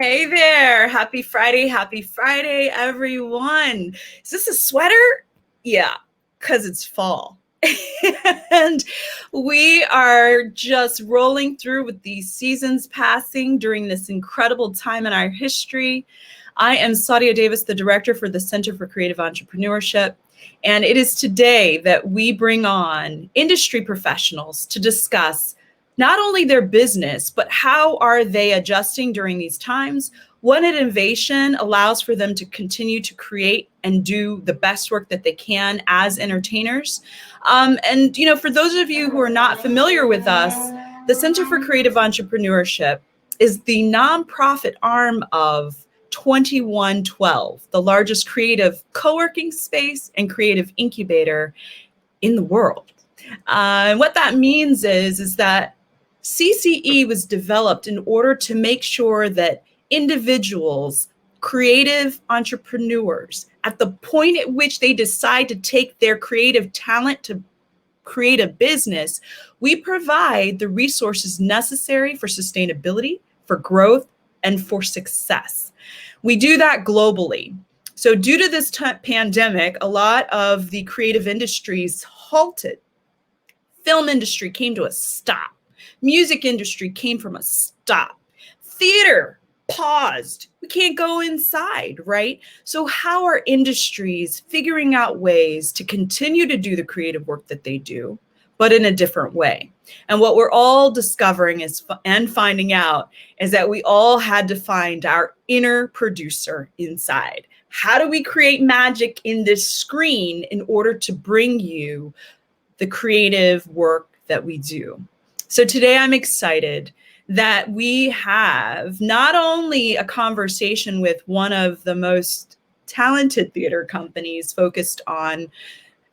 Hey there. Happy Friday. Happy Friday, everyone. Is this a sweater? Yeah, because it's fall. And we are just rolling through with these seasons passing during this incredible time in our history. I am Sadia Davis, the director for the Center for Creative Entrepreneurship. And it is today that we bring on industry professionals to discuss not only their business, but how are they adjusting during these times? What innovation allows for them to continue to create and do the best work that they can as entertainers? For those of you who are not familiar with us, the Center for Creative Entrepreneurship is the nonprofit arm of 2112, the largest creative co-working space and creative incubator in the world. And what that means is that CCE was developed in order to make sure that individuals, creative entrepreneurs, at the point at which they decide to take their creative talent to create a business, we provide the resources necessary for sustainability, for growth, and for success. We do that globally. So due to this pandemic, a lot of the creative industries halted. Film industry came to a stop. Music industry came from a stop. Theater paused. We can't go inside, right? So how are industries figuring out ways to continue to do the creative work that they do, but in a different way? And what we're all discovering and finding out is that we all had to find our inner producer inside. How do we create magic in this screen in order to bring you the creative work that we do? So today I'm excited that we have not only a conversation with one of the most talented theater companies focused on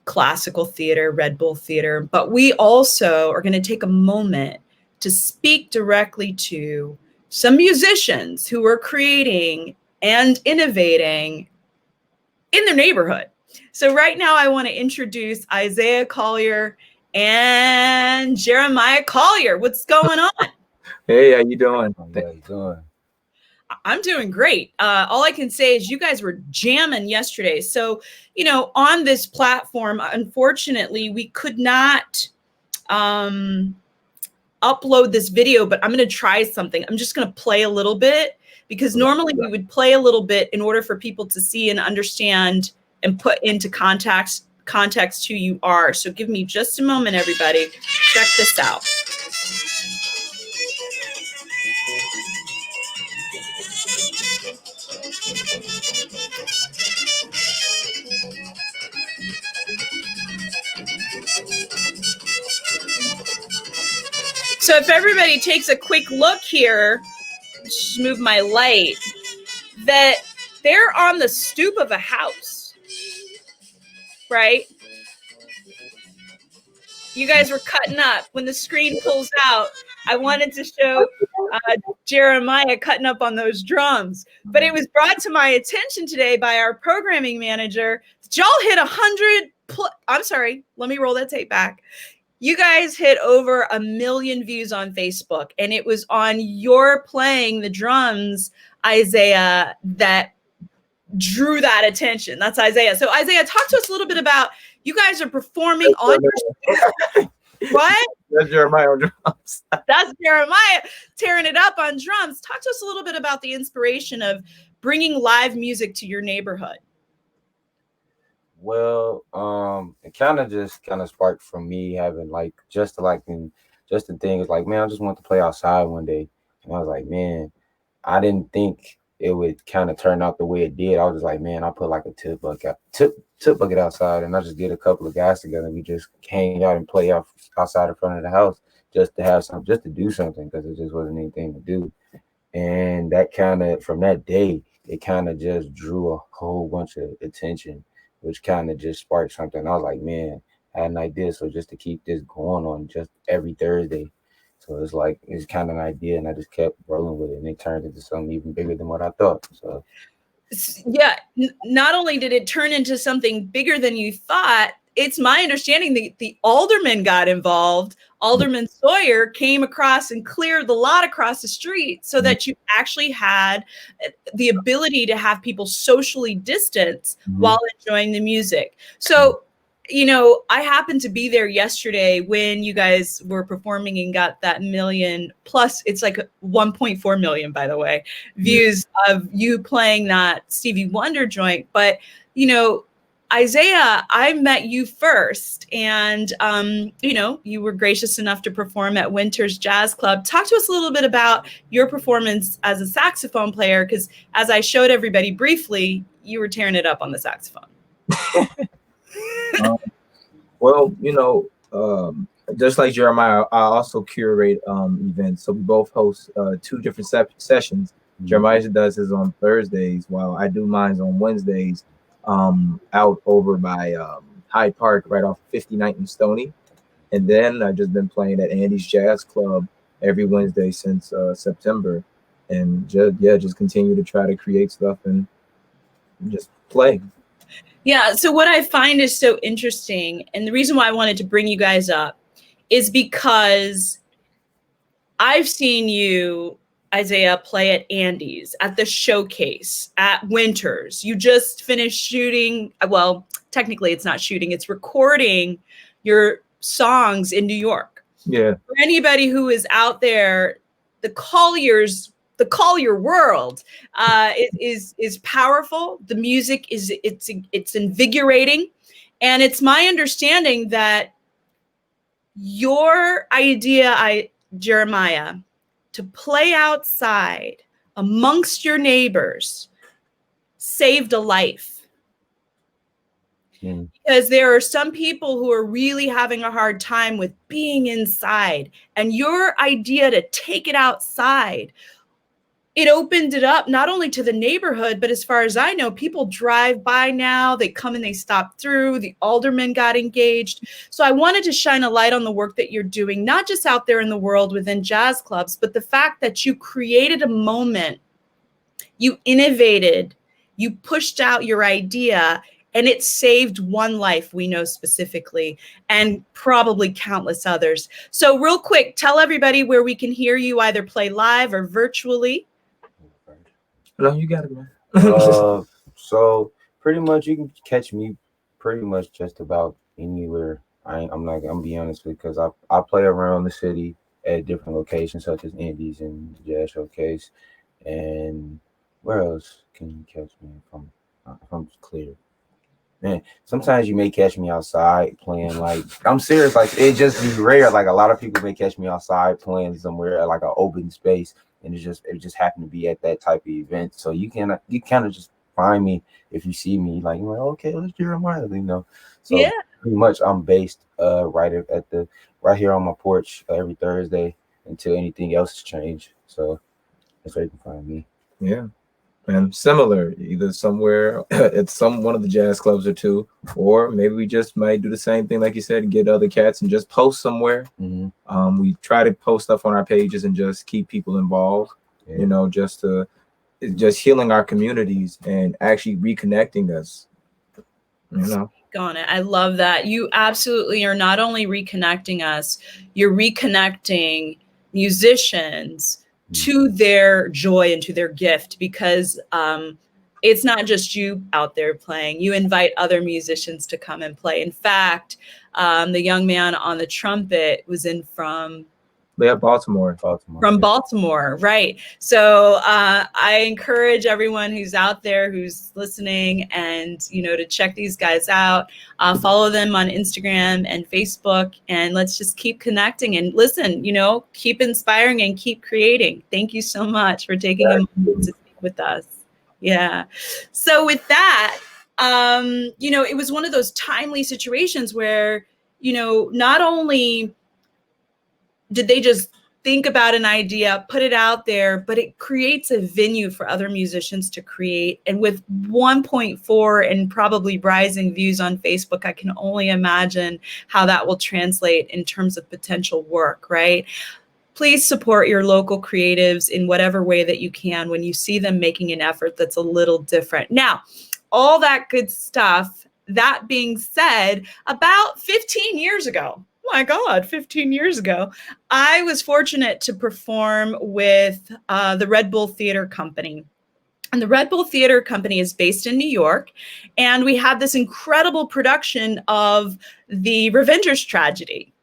classical theater, Red Bull Theater, but we also are going to take a moment to speak directly to some musicians who are creating and innovating in their neighborhood. So right now I want to introduce Isaiah Collier and Jeremiah Collier. What's going on? Hey, how you doing? How you doing? I'm doing great. All I can say is you guys were jamming yesterday. So, on this platform, unfortunately, we could not upload this video, but I'm going to try something. I'm just going to play a little bit because normally we would play a little bit in order for people to see and understand and put into context who you are. So give me just a moment, everybody. Check this out. So if everybody takes a quick look here, just move my light, that they're on the stoop of a house, right? You guys were cutting up. When the screen pulls out, I wanted to show Jeremiah cutting up on those drums. But it was brought to my attention today by our programming manager. Y'all hit 100. I'm sorry. Let me roll that tape back. You guys hit over 1 million views on Facebook, and it was on your playing the drums, Isaiah, that drew that attention. That's Isaiah. So Isaiah, talk to us a little bit about, you guys are performing on your what? That's Jeremiah on drums. That's Jeremiah tearing it up on drums. Talk to us a little bit about the inspiration of bringing live music to your neighborhood. Well, it kind of sparked from me having just the thing is like, man, I just want to play outside one day. And I was like, man, I didn't think it would kind of turn out the way it did. I was just like, man, I put like a tip bucket outside, and I just get a couple of guys together. And we just hang out and play outside in front of the house just to have something, just to do something, because it just wasn't anything to do. And that from that day, it kind of just drew a whole bunch of attention, which kind of just sparked something. I was like, man, I had an idea. So just to keep this going on just every Thursday. So it's kind of an idea, and I just kept rolling with it, and it turned into something even bigger than what I thought. So yeah, not only did it turn into something bigger than you thought, it's my understanding that the alderman got involved. Alderman Sawyer came across and cleared the lot across the street so that you actually had the ability to have people socially distance while enjoying the music. So, you know, I happened to be there yesterday when you guys were performing and got that million plus, it's like 1.4 million, by the way, views of you playing that Stevie Wonder joint. But, you know, Isaiah, I met you first, and you know, you were gracious enough to perform at Winter's Jazz Club. Talk to us a little bit about your performance as a saxophone player, because as I showed everybody briefly, you were tearing it up on the saxophone. Well, you know, just like Jeremiah, I also curate events. So we both host 2 different sessions. Jeremiah does his on Thursdays, while I do mine on Wednesdays. Out over by Hyde Park, right off 59th and Stony. And then I've just been playing at Andy's Jazz Club every Wednesday since September. And just continue to try to create stuff and just play. Yeah, so what I find is so interesting, and the reason why I wanted to bring you guys up is because I've seen you, Isaiah, play at Andy's, at the Showcase, at Winters. You just finished shooting. Well, technically it's not shooting, it's recording your songs in New York. Yeah. For anybody who is out there, the Collier world is powerful. The music it's invigorating. And it's my understanding that your idea, Jeremiah, to play outside amongst your neighbors saved a life. Because there are some people who are really having a hard time with being inside. And your idea to take it outside, it opened it up not only to the neighborhood, but as far as I know, people drive by now, they come and they stop through, the aldermen got engaged. So I wanted to shine a light on the work that you're doing, not just out there in the world within jazz clubs, but the fact that you created a moment, you innovated, you pushed out your idea, and it saved one life, we know specifically, and probably countless others. So real quick, tell everybody where we can hear you either play live or virtually. No, you got it, man. So pretty much you can catch me pretty much just about anywhere. I'm gonna be honest with you, because I play around the city at different locations such as Indies and Jazz Showcase. And where else can you catch me if I'm clear? Man, sometimes you may catch me outside playing, like, I'm serious, like it just be rare. Like a lot of people may catch me outside playing somewhere at like an open space, and it just happened to be at that type of event. So you kind of just find me if you see me, like you're like, okay, let's Jeremiah, you know. So yeah, pretty much I'm based right here on my porch every Thursday until anything else has changed. So that's where you can find me. Yeah. And similar, either somewhere at one of the jazz clubs or 2, or maybe we just might do the same thing, like you said, get other cats and just post somewhere. We try to post stuff on our pages and just keep people involved, you know, just healing our communities and actually reconnecting us, you know. On it. I love that. You absolutely are not only reconnecting us, you're reconnecting musicians to their joy and to their gift, because it's not just you out there playing. You invite other musicians to come and play. In fact, the young man on the trumpet was in from Baltimore. From Baltimore, right. So I encourage everyone who's out there, who's listening, and, you know, to check these guys out, follow them on Instagram and Facebook, and let's just keep connecting and listen, you know, keep inspiring and keep creating. Thank you so much for taking a moment to speak with us. Yeah. So with that, you know, it was one of those timely situations where, you know, not only did they just think about an idea, put it out there, but it creates a venue for other musicians to create. And with 1.4 and probably rising views on Facebook, I can only imagine how that will translate in terms of potential work, right? Please support your local creatives in whatever way that you can when you see them making an effort that's a little different. Now, all that good stuff that being said, about 15 years ago, oh my God, 15 years ago, I was fortunate to perform with the Red Bull Theater Company. And the Red Bull Theater Company is based in New York. And we had this incredible production of the Revengers Tragedy.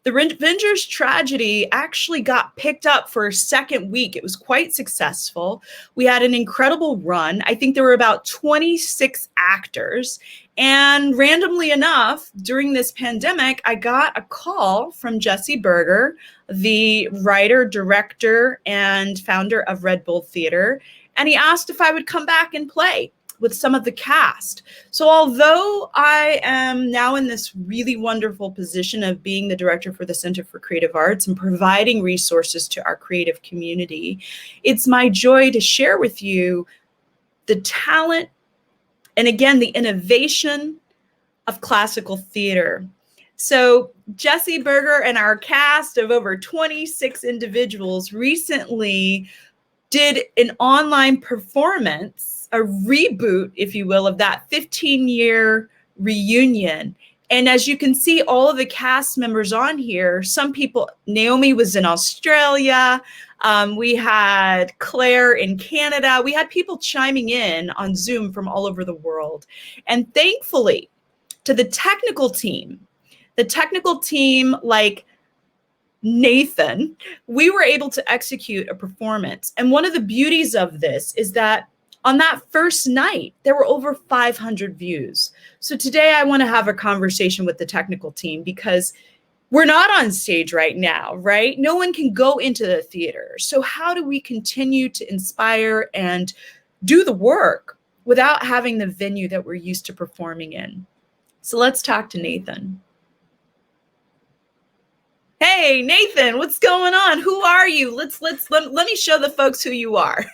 The Revengers Tragedy actually got picked up for a second week. It was quite successful. We had an incredible run. I think there were about 26 actors. And randomly enough, during this pandemic, I got a call from Jesse Berger, the writer, director, and founder of Red Bull Theater. And he asked if I would come back and play with some of the cast. So although I am now in this really wonderful position of being the director for the Center for Creative Arts and providing resources to our creative community, it's my joy to share with you the talent and, again, the innovation of classical theater. So Jesse Berger and our cast of over 26 individuals recently did an online performance, a reboot, if you will, of that 15-year reunion. And as you can see, all of the cast members on here, some people, Naomi was in Australia. We had Claire in Canada. We had people chiming in on Zoom from all over the world. And thankfully, to the technical team like Nathan, we were able to execute a performance. And one of the beauties of this is that on that first night, there were over 500 views. So today I want to have a conversation with the technical team because we're not on stage right now, right? No one can go into the theater. So how do we continue to inspire and do the work without having the venue that we're used to performing in? So let's talk to Nathan. Hey, Nathan, what's going on? Who are you? Let me show the folks who you are.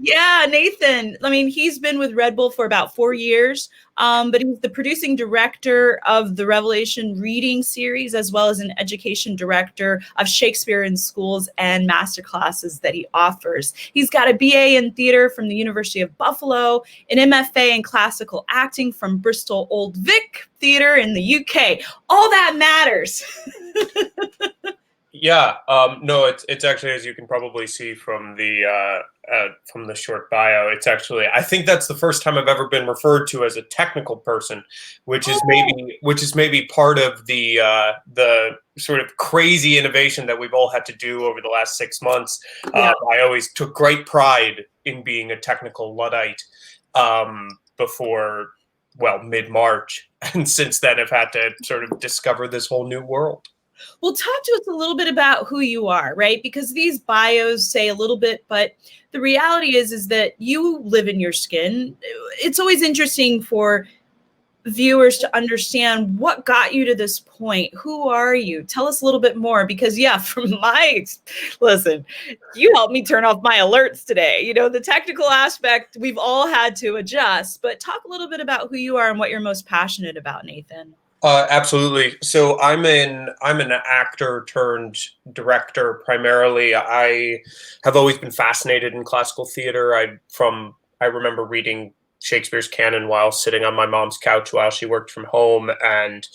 Yeah, Nathan. I mean, he's been with Red Bull for about 4 years, but he's the producing director of the Revelation Reading Series, as well as an education director of Shakespeare in schools and masterclasses that he offers. He's got a BA in theater from the University of Buffalo, an MFA in classical acting from Bristol Old Vic Theatre in the UK. All that matters. Yeah, no, it's actually, as you can probably see from the short bio, it's actually, I think that's the first time I've ever been referred to as a technical person, which is maybe part of the sort of crazy innovation that we've all had to do over the last 6 months. Yeah. I always took great pride in being a technical Luddite before, well, mid-March, and since then I've had to sort of discover this whole new world. Well, talk to us a little bit about who you are, right? Because these bios say a little bit, but the reality is that you live in your skin. It's always interesting for viewers to understand what got you to this point. Who are you? Tell us a little bit more, because listen, you helped me turn off my alerts today. You know, the technical aspect, we've all had to adjust, but talk a little bit about who you are and what you're most passionate about, Nathan. Absolutely. So I'm an actor turned director primarily. I have always been fascinated in classical theater. I remember reading Shakespeare's canon while sitting on my mom's couch while she worked from home, and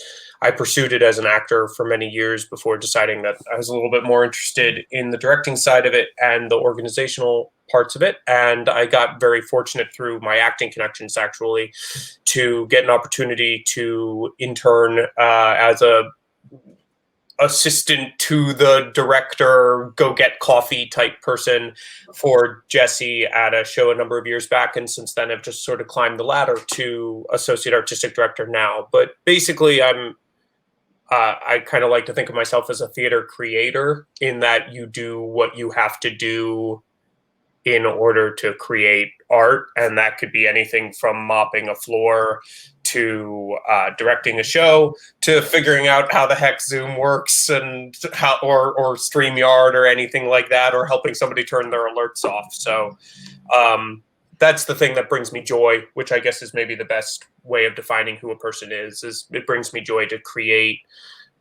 I pursued it as an actor for many years before deciding that I was a little bit more interested in the directing side of it and the organizational parts of it. And I got very fortunate through my acting connections, actually, to get an opportunity to intern as a assistant to the director, go get coffee type person for Jesse at a show a number of years back. And since then I've just sort of climbed the ladder to associate artistic director now. But basically I kind of like to think of myself as a theater creator, in that you do what you have to do in order to create art. And that could be anything from mopping a floor to directing a show to figuring out how the heck Zoom works and how, or StreamYard or anything like that, or helping somebody turn their alerts off. So that's the thing that brings me joy, which I guess is maybe the best way of defining who a person is it brings me joy to create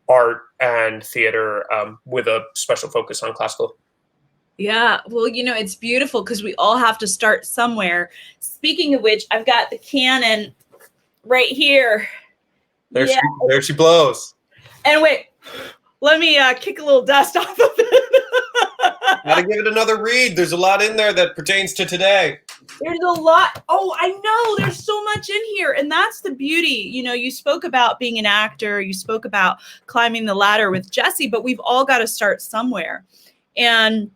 art and theater with a special focus on classical. Yeah, well, it's beautiful because we all have to start somewhere. Speaking of which, I've got the Canon right here. There she blows. And wait, let me kick a little dust off of it. Gotta give it another read. There's a lot in there that pertains to today. There's a lot. Oh, I know. There's so much in here. And that's the beauty. You spoke about being an actor. You spoke about climbing the ladder with Jesse, but we've all got to start somewhere. And,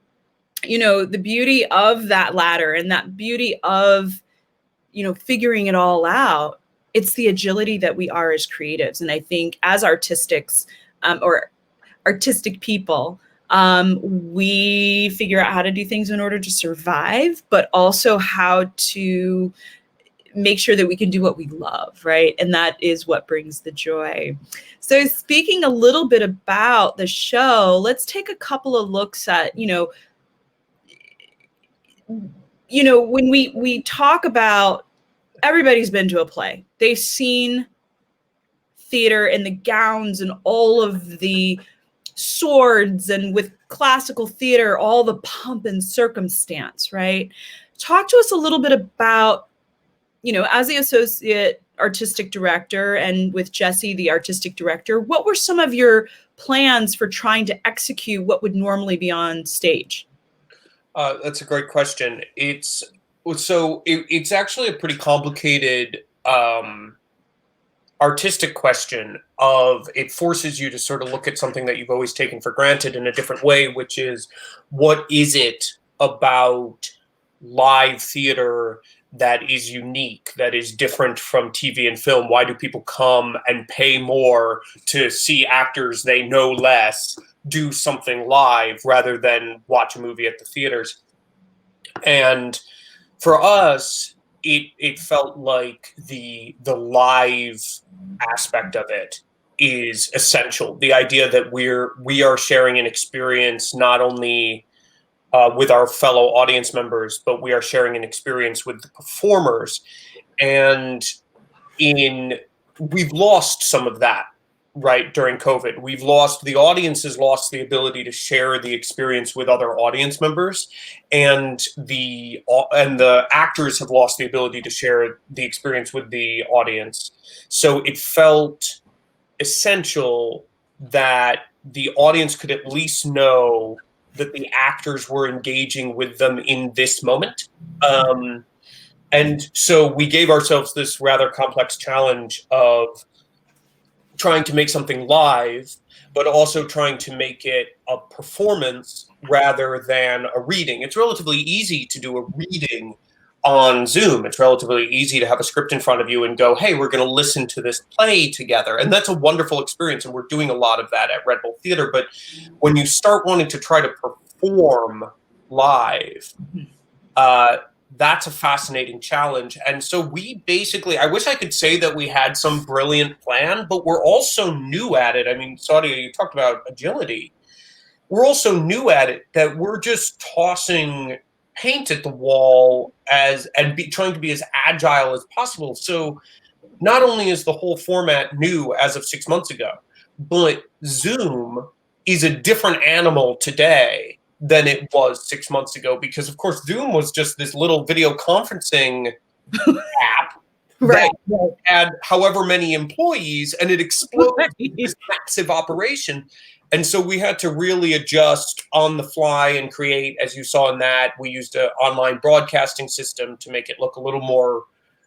the beauty of that ladder and that beauty of, figuring it all out, it's the agility that we are as creatives. And I think as artistics or artistic people, we figure out how to do things in order to survive, but also how to make sure that we can do what we love, right? And that is what brings the joy. So speaking a little bit about the show, let's take a couple of looks at, when we talk about, everybody's been to a play. They've seen theater and the gowns and all of the swords, and with classical theater, all the pomp and circumstance, right? Talk to us a little bit about, as the associate artistic director and with Jesse, the artistic director, what were some of your plans for trying to execute what would normally be on stage? That's a great question. It's actually a pretty complicated artistic question. It forces you to sort of look at something that you've always taken for granted in a different way, which is, what is it about live theater that is unique, that is different from TV and film? Why do people come and pay more to see actors they know less do something live rather than watch a movie at the theaters? And for us, it felt like the live aspect of it is essential. The idea that we are sharing an experience not only with our fellow audience members, but we are sharing an experience with the performers. And we've lost some of that, right, during COVID. The audience has lost the ability to share the experience with other audience members, and the actors have lost the ability to share the experience with the audience. So it felt essential that the audience could at least know that the actors were engaging with them in this moment. And so we gave ourselves this rather complex challenge of trying to make something live, but also trying to make it a performance rather than a reading. It's relatively easy to do a reading on Zoom. It's relatively easy to have a script in front of you and go, hey, we're going to listen to this play together. And that's a wonderful experience. And we're doing a lot of that at Red Bull Theater. But when you start wanting to try to perform live, that's a fascinating challenge. And so we basically, I wish I could say that we had some brilliant plan, but we're also new at it. I mean, Sadia, you talked about agility. We're also new at it, that we're just tossing paint at the wall trying to be as agile as possible. So not only is the whole format new as of 6 months ago, but Zoom is a different animal today than it was 6 months ago, because of course Zoom was just this little video conferencing app Right. that had however many employees, and it exploded Right. this massive operation. And so we had to really adjust on the fly and create, as you saw in that, we used an online broadcasting system to make it look a little more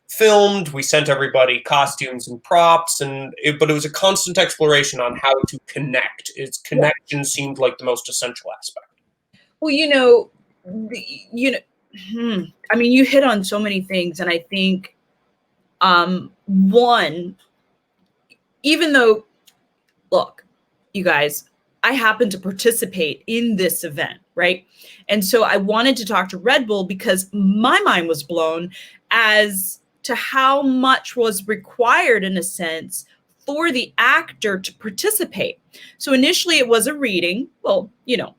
filmed. We sent everybody costumes and props, but it was a constant exploration on how to connect. Its connection seemed like the most essential aspect. Well, I mean, you hit on so many things, and I think one, even though, look, you guys, I happen to participate in this event, right? And so I wanted to talk to Red Bull because my mind was blown as to how much was required, in a sense, for the actor to participate. So initially it was a reading. Well,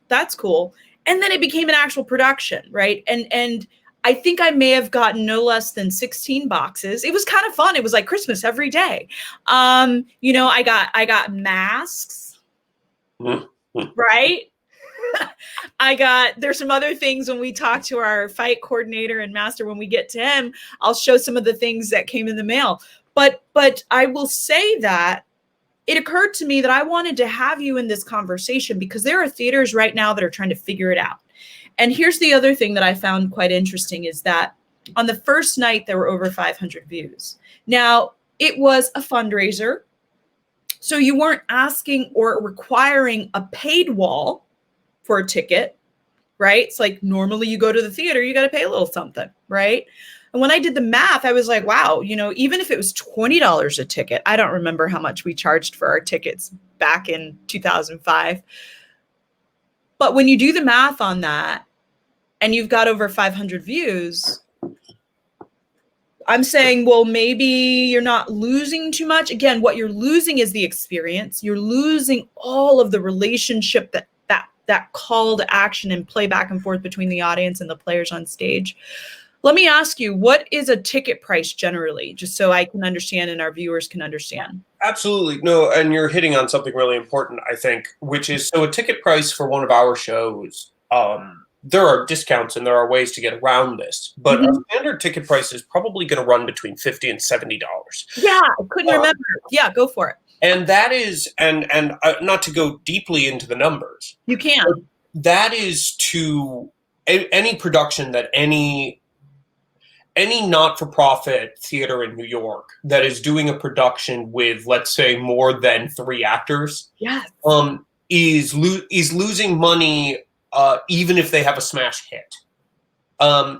that's cool. And then it became an actual production, right? And I think I may have gotten no less than 16 boxes. It was kind of fun. It was like Christmas every day. I got masks, right? There's some other things when we talk to our fight coordinator and master, when we get to him, I'll show some of the things that came in the mail. But I will say that it occurred to me that I wanted to have you in this conversation because there are theaters right now that are trying to figure it out. And here's the other thing that I found quite interesting is that on the first night, there were over 500 views. Now, it was a fundraiser, so you weren't asking or requiring a paid wall for a ticket, right? It's like normally you go to the theater, you got to pay a little something, right? And when I did the math, I was like, wow, even if it was $20 a ticket, I don't remember how much we charged for our tickets back in 2005. But when you do the math on that and you've got over 500 views, I'm saying, well, maybe you're not losing too much. Again, what you're losing is the experience. You're losing all of the relationship that call to action and play back and forth between the audience and the players on stage. Let me ask you, what is a ticket price generally, just so I can understand and our viewers can understand? Absolutely. No, and you're hitting on something really important, I think, which is, so a ticket price for one of our shows, there are discounts and there are ways to get around this, but a standard ticket price is probably going to run between $50 and $70. Yeah, I couldn't remember. Yeah, go for it. And that is, and not to go deeply into the numbers. You can. That is to any production that any not-for-profit theater in New York that is doing a production with, let's say, more than 3 actors, yes, is losing money even if they have a smash hit.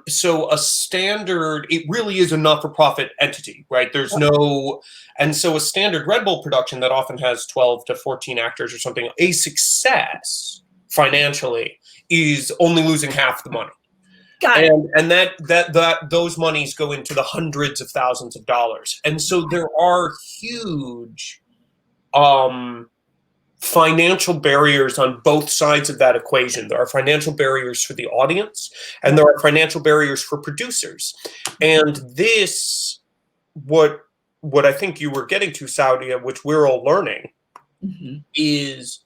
So a standard, it really is a not-for-profit entity, right? And so a standard Red Bull production that often has 12 to 14 actors or something, a success financially is only losing half the money. Got it. And that those monies go into the hundreds of thousands of dollars. And so there are huge financial barriers on both sides of that equation. There are financial barriers for the audience, and there are financial barriers for producers. And this, what I think you were getting to, Saudia, which we're all learning, is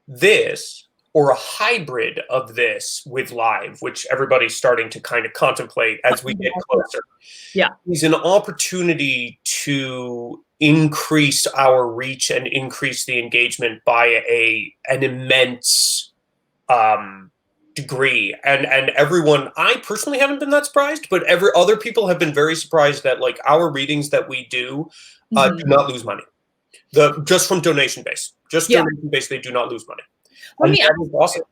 this, or a hybrid of this with live, which everybody's starting to kind of contemplate as we get closer. Yeah, is an opportunity to increase our reach and increase the engagement by an immense degree. And everyone, I personally haven't been that surprised, but other people have been very surprised that, like, our readings that we do do not lose money. Just from donation base. Donation base, they do not lose money. Let me ask awesome.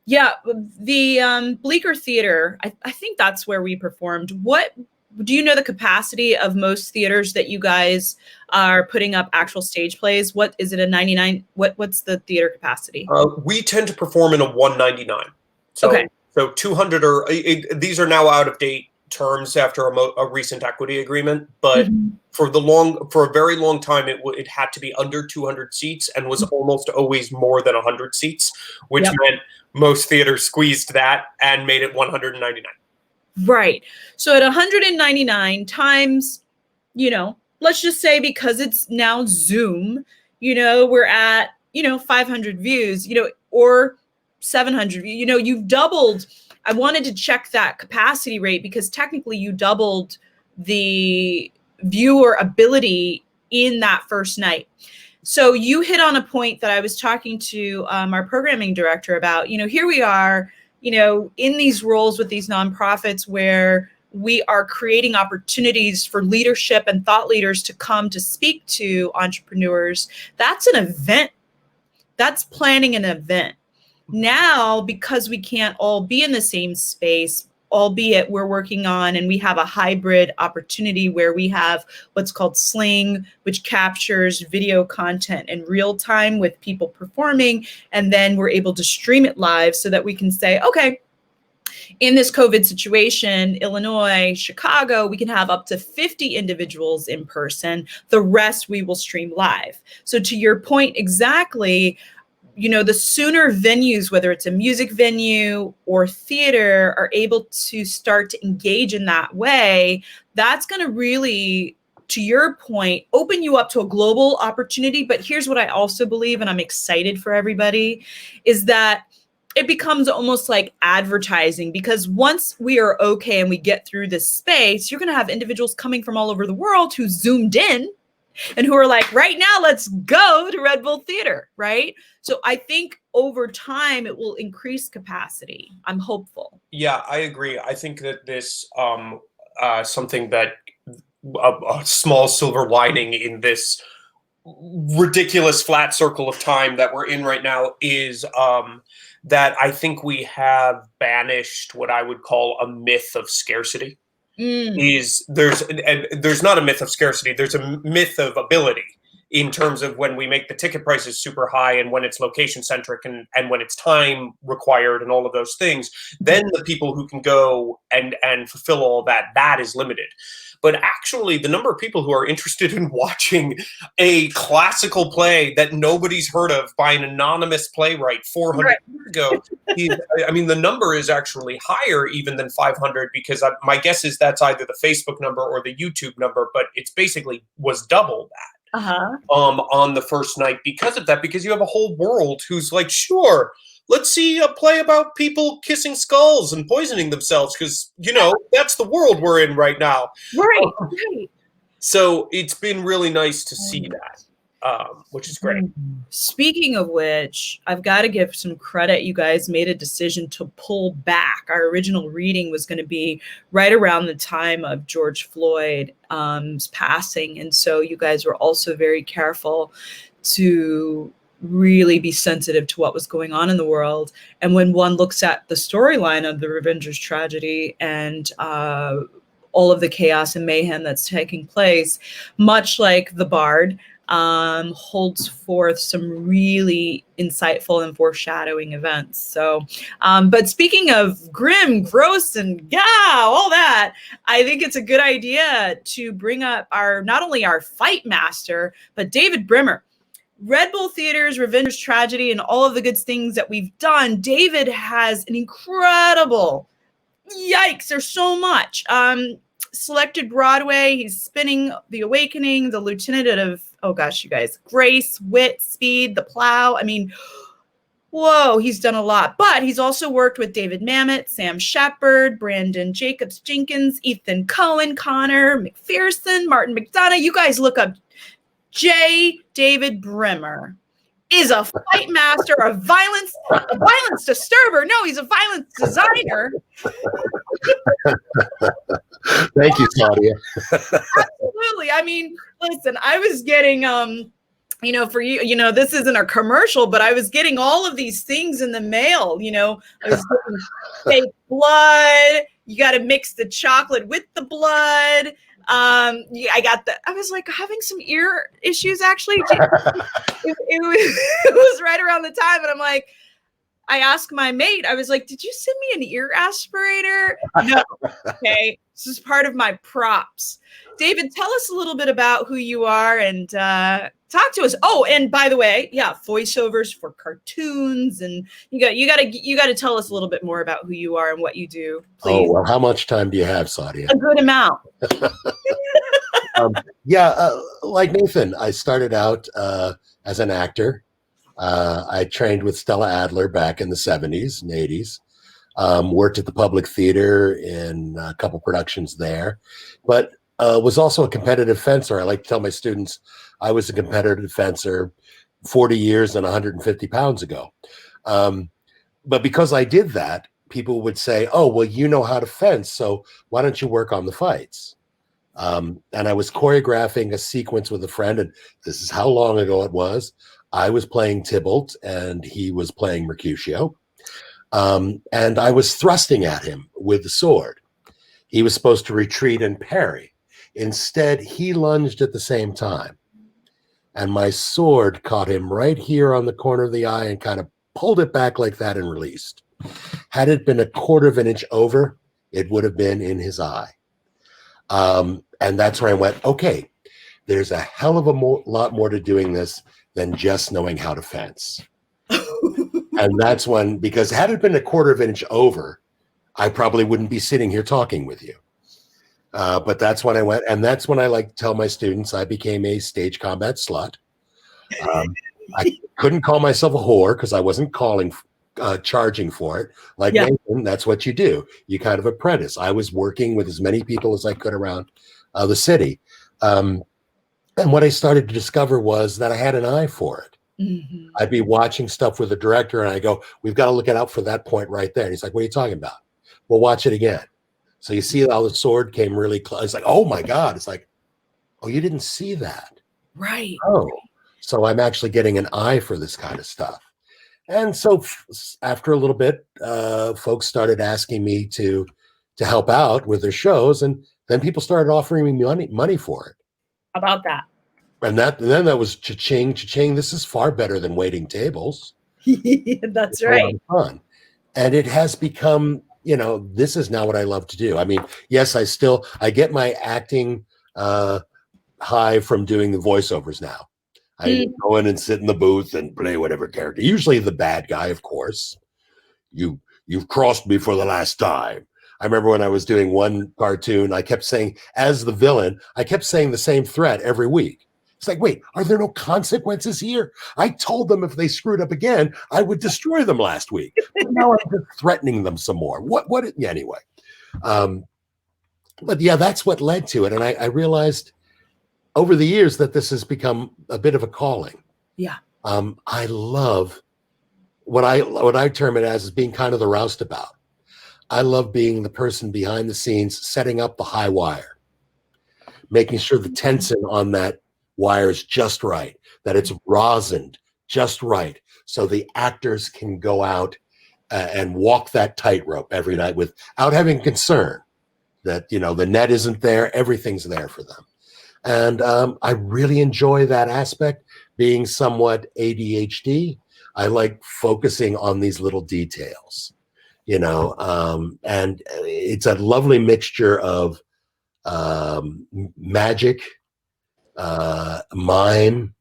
Yeah, the Bleecker Theater, I think that's where we performed. What do you know the capacity of most theaters that you guys are putting up actual stage plays? What is it, a 99? What's the theater capacity? We tend to perform in a 199. Okay. So 200 these are now out of date terms after a recent equity agreement, but for a very long time it had to be under 200 seats and was almost always more than 100 seats, which meant most theaters squeezed that and made it 199. Right. So at 199 times, let's just say, because it's now Zoom, we're at 500 views, or 700, you've doubled. I wanted to check that capacity rate because technically you doubled the viewer ability in that first night. So you hit on a point that I was talking to our programming director about. Here we are, in these roles with these nonprofits where we are creating opportunities for leadership and thought leaders to come to speak to entrepreneurs. That's an event. That's planning an event. Now, because we can't all be in the same space, albeit we're working on, and we have a hybrid opportunity where we have what's called Sling, which captures video content in real time with people performing, and then we're able to stream it live so that we can say, okay, in this COVID situation, Illinois, Chicago, we can have up to 50 individuals in person. The rest we will stream live. So to your point exactly, the sooner venues, whether it's a music venue or theater, are able to start to engage in that way, that's going to really, to your point, open you up to a global opportunity. But here's what I also believe, and I'm excited for everybody, is that it becomes almost like advertising, because once we are okay and we get through this space, you're going to have individuals coming from all over the world who zoomed in and who are like, right now, let's go to Red Bull Theater, right? So I think over time it will increase capacity. I'm hopeful. Yeah, I agree. I think that this something that a small silver lining in this ridiculous flat circle of time that we're in right now is that I think we have banished what I would call a myth of scarcity. There's not a myth of scarcity, there's a myth of ability in terms of when we make the ticket prices super high and when it's location centric and when it's time required and all of those things, then the people who can go and fulfill all that is limited. But actually, the number of people who are interested in watching a classical play that nobody's heard of by an anonymous playwright 400 years ago, the number is actually higher even than 500, because my guess is that's either the Facebook number or the YouTube number, but it's basically was double that on the first night because of that, because you have a whole world who's like, sure, let's see a play about people kissing skulls and poisoning themselves because, that's the world we're in right now. Right. So it's been really nice to see that, which is great. Speaking of which, I've got to give some credit. You guys made a decision to pull back. Our original reading was going to be right around the time of George Floyd's passing. And so you guys were also very careful to really be sensitive to what was going on in the world. And when one looks at the storyline of the Revengers tragedy and all of the chaos and mayhem that's taking place, much like the Bard, holds forth some really insightful and foreshadowing events. So, but speaking of grim, gross, and all that, I think it's a good idea to bring up not only our fight master, but David Brimmer. Red Bull Theater's Revengers tragedy and all of the good things that we've done. David has an incredible, there's so much. Selected Broadway, he's spinning The Awakening, the Lieutenant of, you guys, Grace, Wit, Speed, The Plow. Whoa, he's done a lot. But he's also worked with David Mamet, Sam Shepard, Brandon Jacobs Jenkins, Ethan Cohen, Connor McPherson, Martin McDonough. You guys look up David Brimmer is a fight master, a violence disturber. No, he's a violence designer. Thank you, Claudia. Absolutely. Listen, I was getting, for you, this isn't a commercial, but I was getting all of these things in the mail. I was getting fake blood. You got to mix the chocolate with the blood. I was like having some ear issues actually. It was right around the time, and I'm like, I asked my mate, I was like, did you send me an ear aspirator? No. Okay, this is part of my props. David, tell us a little bit about who you are and talk to us. Oh, and by the way, voiceovers for cartoons, and you got to tell us a little bit more about who you are and what you do, please. Oh, well, how much time do you have, Sadia? A good amount. Like Nathan, I started out as an actor. I trained with Stella Adler back in the 70s and 80s. Worked at the Public Theater in a couple productions there, but was also a competitive fencer. I like to tell my students I was a competitive fencer 40 years and 150 pounds ago. But because I did that, people would say, oh, well, you know how to fence, so why don't you work on the fights? And I was choreographing a sequence with a friend, and this is how long ago it was. I was playing Tybalt, and he was playing Mercutio. And I was thrusting at him with the sword. He was supposed to retreat and parry. Instead, he lunged at the same time. And my sword caught him right here on the corner of the eye and kind of pulled it back like that and released. Had it been a quarter of an inch over, it would have been in his eye. And that's where I went, okay, there's a hell of a lot more to doing this than just knowing how to fence. And that's when, because had it been a quarter of an inch over, I probably wouldn't be sitting here talking with you. But that's when I went, and that's when I like to tell my students I became a stage combat slut. I couldn't call myself a whore because I wasn't calling charging for it. Like Yeah. Nathan, that's what you do. You kind of apprentice. I was working with as many people as I could around the city. And what I started to discover was that I had an eye for it. Mhm. I'd be watching stuff with the director and I go, we've got to look out for that point right there. And he's like, what are you talking about? Well, watch it again. So you see how the sword came really close. It's like, oh my God. It's like, oh, you didn't see that. Right. Oh, so I'm actually getting an eye for this kind of stuff. And so after a little bit, folks started asking me to help out with their shows. And then people started offering me money for it. How about that? And then that was cha-ching, cha-ching. This is far better than waiting tables. That's It's a right. lot of fun. And it has become, this is now what I love to do. I mean, yes, I get my acting high from doing the voiceovers now. I go in and sit in the booth and play whatever character. Usually the bad guy, of course. You've crossed me for the last time. I remember when I was doing one cartoon, I kept saying, as the villain, I kept saying the same threat every week. It's like, wait, are there no consequences here? I told them if they screwed up again, I would destroy them last week. But now I'm just threatening them some more. Yeah, anyway. But yeah, that's what led to it. And I realized over the years that this has become a bit of a calling. Yeah. I love what I term it as being kind of the roustabout. I love being the person behind the scenes, setting up the high wire, making sure the tension on that wire is just right, that it's rosined just right, so the actors can go out and walk that tightrope every night without having concern that, the net isn't there, everything's there for them. And I really enjoy that aspect, being somewhat ADHD. I like focusing on these little details, and it's a lovely mixture of magic, mime,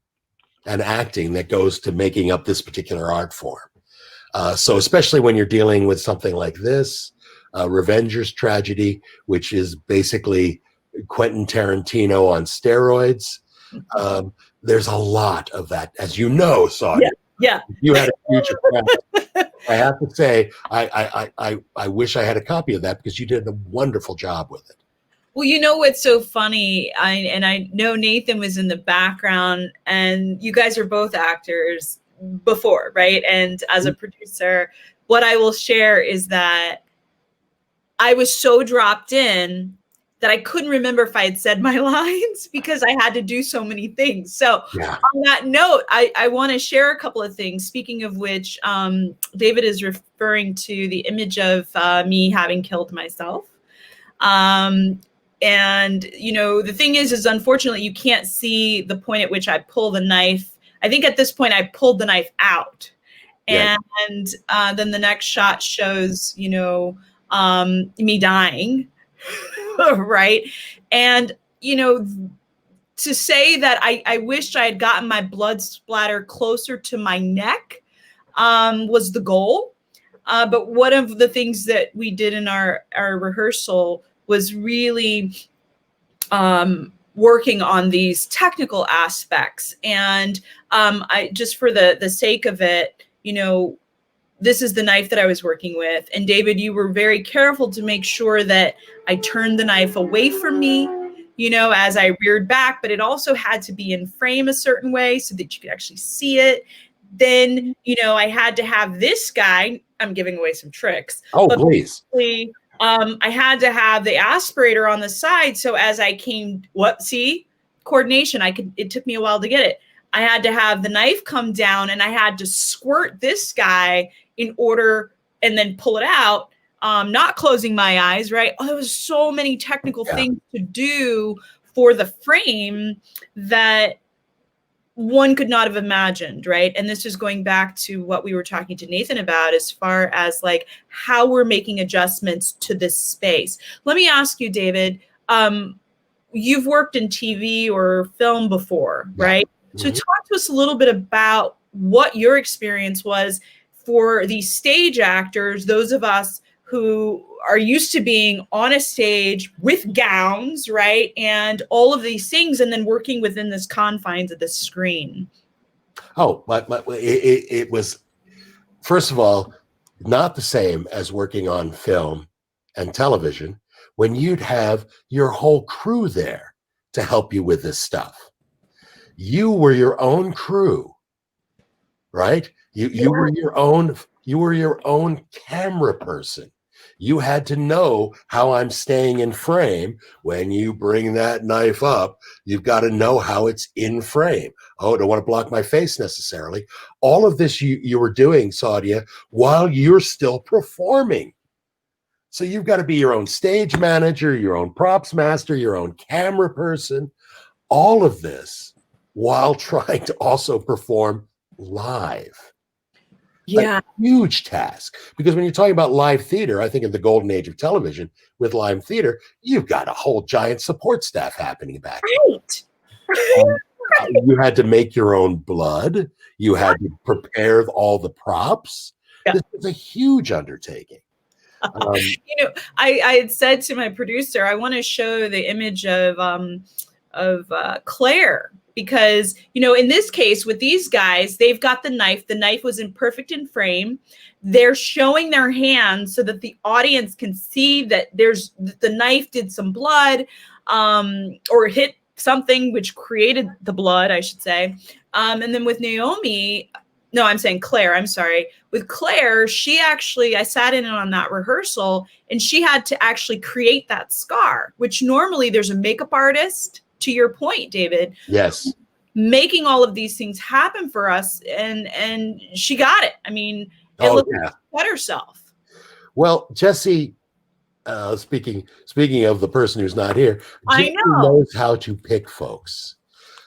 and acting that goes to making up this particular art form. So especially when you're dealing with something like this, Revenger's Tragedy, which is basically Quentin Tarantino on steroids. There's a lot of that, as you know, Sonia. Yeah. You had a huge effect. I have to say, I wish I had a copy of that because you did a wonderful job with it. Well, you know what's so funny, I know Nathan was in the background, and you guys are both actors before, right? And as a producer, what I will share is that I was so dropped in that I couldn't remember if I had said my lines because I had to do so many things. So on that note, I want to share a couple of things. Speaking of which, David is referring to the image of me having killed myself. And, the thing is unfortunately, you can't see the point at which I pull the knife. I think at this point I pulled the knife out. And then the next shot shows, me dying. Right. And, to say that I wished I had gotten my blood splatter closer to my neck was the goal. But one of the things that we did in our rehearsal was really working on these technical aspects. And I just for the sake of it, this is the knife that I was working with. And David, you were very careful to make sure that I turned the knife away from me, as I reared back, but it also had to be in frame a certain way so that you could actually see it. Then, I had to have this guy, I'm giving away some tricks. Oh, please. I had to have the aspirator on the side. So as I came, coordination, it took me a while to get it. I had to have the knife come down and I had to squirt this guy in order and then pull it out, not closing my eyes, right? Oh, there was so many technical things to do for the frame that one could not have imagined, right? And this is going back to what we were talking to Nathan about as far as like how we're making adjustments to this space. Let me ask you, David, you've worked in TV or film before, right? So talk to us a little bit about what your experience was for these stage actors, those of us who are used to being on a stage with gowns, right? And all of these things, and then working within this confines of the screen. Oh, but it was, first of all, Not the same as working on film and television when you'd have your whole crew there to help you with this stuff. You were your own crew, right? You were your own camera person. You had to know how I'm staying in frame. When you bring that knife up, you've got to know how it's in frame. Oh, don't want to block my face necessarily. All of this you were doing, Saudia, while you're still performing. So you've got to be your own stage manager, your own props master, your own camera person, all of this while trying to also perform live. Yeah. A huge task, because when you're talking about live theater, I think in the golden age of television with live theater, you've got a whole giant support staff happening back. Right. You had to make your own blood. You had to prepare all the props. Yeah. This was a huge undertaking. I had said to my producer, I want to show the image of Claire, because, in this case with these guys, they've got the knife. The knife was in frame. They're showing their hands so that the audience can see that the knife did some blood, or hit something which created the blood, I should say. And then with Claire, I'm sorry. With Claire, I sat in on that rehearsal, and she had to actually create that scar, which normally there's a makeup artist, to your point, David. Yes. Making all of these things happen for us. And she got it. I mean, it looked like she cut herself. Well, Jesse, speaking of the person who's not here, Jesse I know. knows how to pick folks.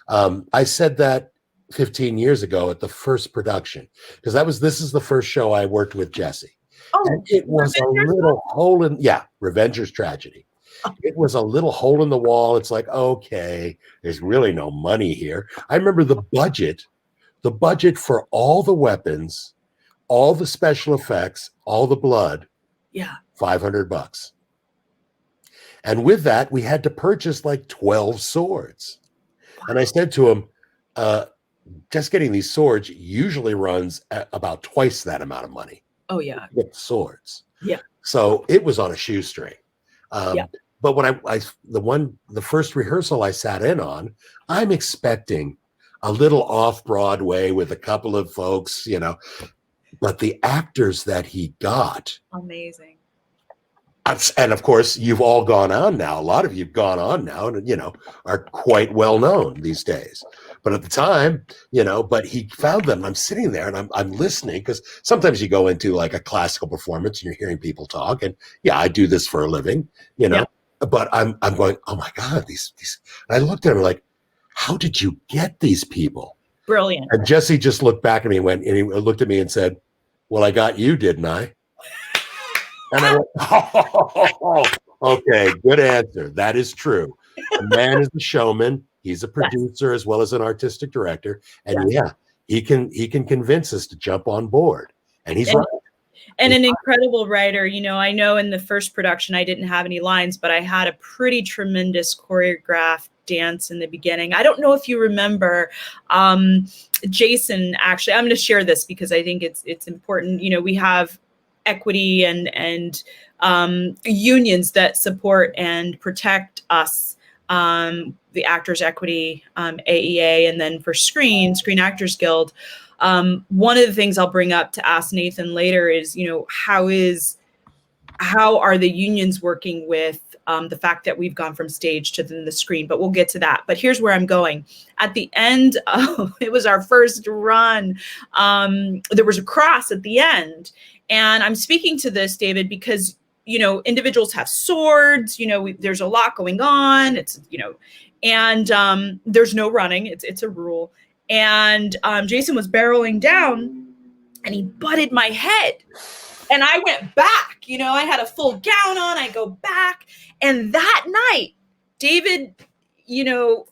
I said that 15 years ago at the first production, because this is the first show I worked with Jesse. Oh, and it was a little hole in, Revenger's Tragedy. It was a little hole in the wall. It's like, okay, there's really no money here. I remember the budget for all the weapons, all the special effects, all the blood. Yeah. $500. And with that, we had to purchase like 12 swords. Wow. And I said to him, just getting these swords usually runs at about twice that amount of money. Oh, yeah. With swords. Yeah. So it was on a shoestring. But when the first rehearsal I sat in on, I'm expecting a little off Broadway with a couple of folks, but the actors that he got. Amazing. And of course, you've all gone on now. A lot of you've gone on now and, are quite well known these days. But at the time, but he found them. I'm sitting there and I'm listening, because sometimes you go into like a classical performance and you're hearing people talk. And I do this for a living, but I'm going, oh my God, these. And I looked at him like, how did you get these people? Brilliant. And Jesse just looked back at me and he looked at me and said, well, I got you, didn't I? And I went, oh, okay, good answer. That is true. The man is a showman. He's a producer as well as an artistic director. And he can convince us to jump on board. And he's right. And an incredible writer. I know in the first production I didn't have any lines, but I had a pretty tremendous choreographed dance in the beginning. I don't know if you remember, Jason, actually, I'm going to share this because I think it's important. We have equity and unions that support and protect us, the Actors Equity, AEA, and then for Screen Actors Guild. One of the things I'll bring up to ask Nathan later is, how are the unions working with the fact that we've gone from stage to the screen, but we'll get to that. But here's where I'm going. At the end it was our first run. There was a cross at the end. And I'm speaking to this, David, because, individuals have swords, there's a lot going on. It's, and there's no running. It's a rule. And Jason was barreling down and he butted my head. And I went back, I had a full gown on. I go back. And that night, David, the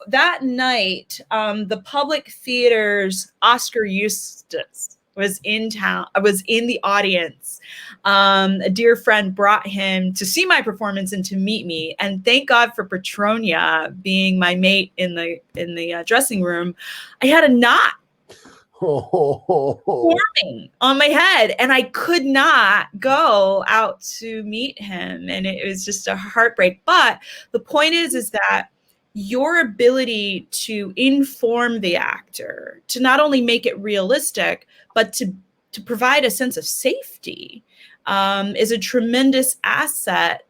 Public Theater's Oscar Eustace was in town. I was in the audience. A dear friend brought him to see my performance and to meet me. And thank God for Petronia being my mate in the dressing room. I had a knot. forming on my head, and I could not go out to meet him, and it was just a heartbreak. But the point is that your ability to inform the actor, to not only make it realistic, but to provide a sense of safety, is a tremendous asset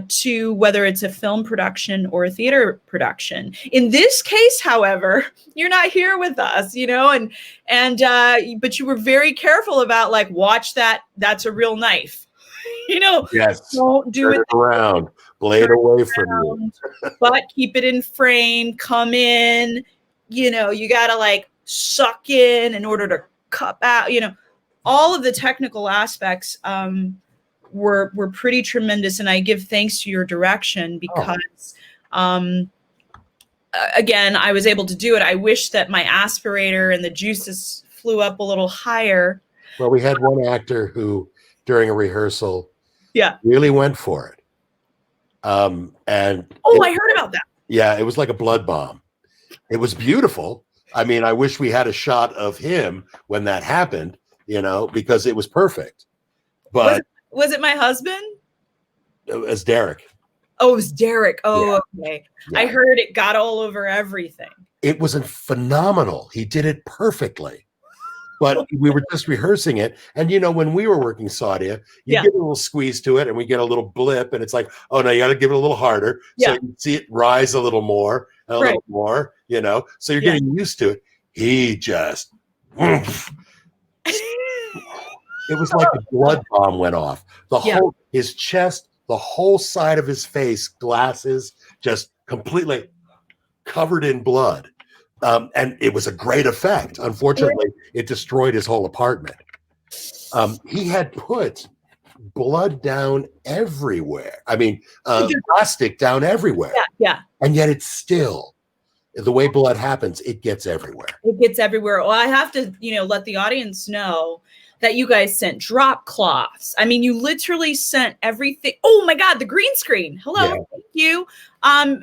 to whether it's a film production or a theater production. In this case, however, you're not here with us, you know, but you were very careful about, like, watch that. That's a real knife, you know. Yes. Don't do Turn it around, blade away from you. but keep it in frame, come in, you know, you got to like suck in order to cut out, you know, all of the technical aspects were pretty tremendous. And I give thanks to your direction because, again, I was able to do it. I wish that my aspirator and the juices flew up a little higher. Well, we had one actor who, during a rehearsal, really went for it. And I heard about that. Yeah, it was like a blood bomb. It was beautiful. I mean, I wish we had a shot of him when that happened, you know, because it was perfect. But was it my husband? It was Derek. Oh, it was Derek. Oh, yeah. Okay. Yeah. I heard it got all over everything. It was phenomenal. He did it perfectly. But we were just rehearsing it. And, you know, when we were working Saudia, you get a little squeeze to it and we get a little blip. And it's like, oh, no, you got to give it a little harder. So you see it rise a little more, and a little more, you know. So you're getting used to it. He just, it was like a blood bomb went off. Whole, his chest, the whole side of his face, glasses, just completely covered in blood. And it was a great effect. Unfortunately, it destroyed his whole apartment. He had put blood down everywhere. I mean, plastic down everywhere. Yeah. And yet it's still, the way blood happens, it gets everywhere. It gets everywhere. Well, I have to, you know, let the audience know that you guys sent drop cloths. I mean, you literally sent everything. Oh my God, the green screen. Hello, thank you.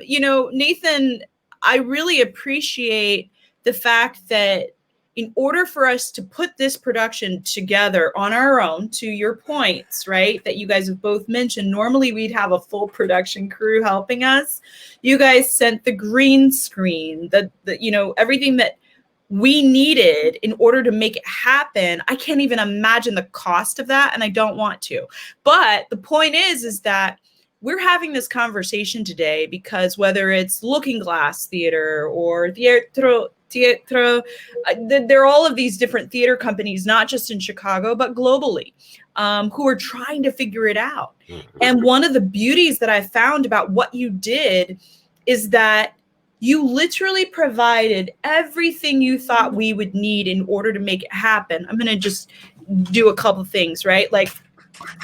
You know, Nathan, I really appreciate the fact that in order for us to put this production together on our own, to your points, right, that you guys have both mentioned, normally we'd have a full production crew helping us. You guys sent the green screen, the you know, everything that we needed in order to make it happen. I can't even imagine the cost of that, and I don't want to. But the point is that we're having this conversation today because whether it's Looking Glass Theater or Teatro, there are all of these different theater companies, not just in Chicago, but globally, who are trying to figure it out. And one of the beauties that I found about what you did is that you literally provided everything you thought we would need in order to make it happen. I'm going to just do a couple things, right? Like,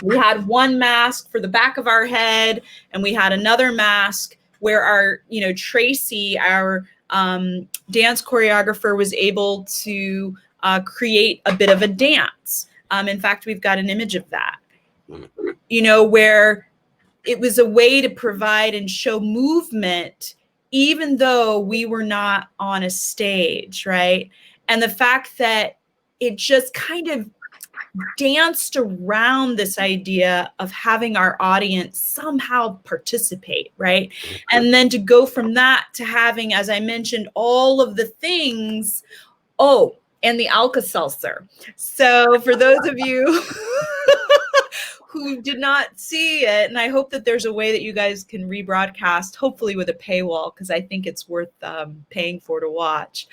we had one mask for the back of our head, and we had another mask where our, you know, Tracy, our dance choreographer, was able to create a bit of a dance. In fact, we've got an image of that, you know, where it was a way to provide and show movement, even though we were not on a stage, right? And the fact that it just kind of danced around this idea of having our audience somehow participate, right? And then to go from that to having, as I mentioned, all of the things, and the Alka-Seltzer. So for those of you who did not see it, and I hope that there's a way that you guys can rebroadcast, hopefully with a paywall, because I think it's worth paying for to watch,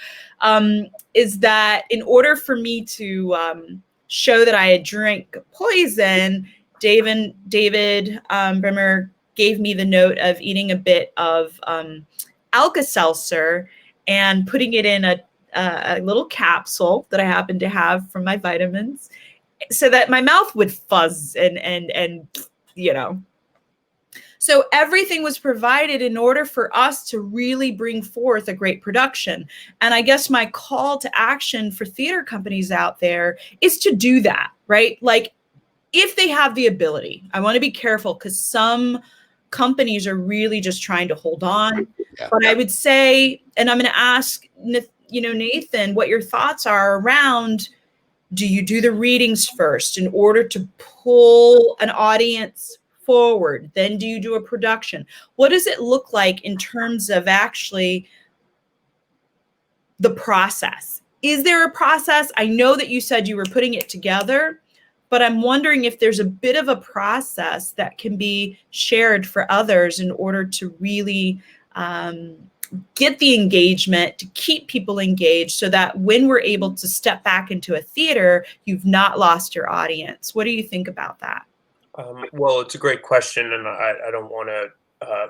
is that in order for me to show that I had drank poison, David Brimmer gave me the note of eating a bit of Alka-Seltzer and putting it in a little capsule that I happen to have from my vitamins, so that my mouth would fuzz and you know. So everything was provided in order for us to really bring forth a great production. And I guess my call to action for theater companies out there is to do that, right? Like, if they have the ability. I want to be careful because some companies are really just trying to hold on. But I would say, and I'm going to ask Nathan, what your thoughts are around, do you do the readings first in order to pull an audience forward? Then do you do a production? What does it look like in terms of actually the process? Is there a process? I know that you said you were putting it together, but I'm wondering if there's a bit of a process that can be shared for others in order to really get the engagement, to keep people engaged, so that when we're able to step back into a theater, you've not lost your audience. What do you think about that? Well, it's a great question, and I don't want to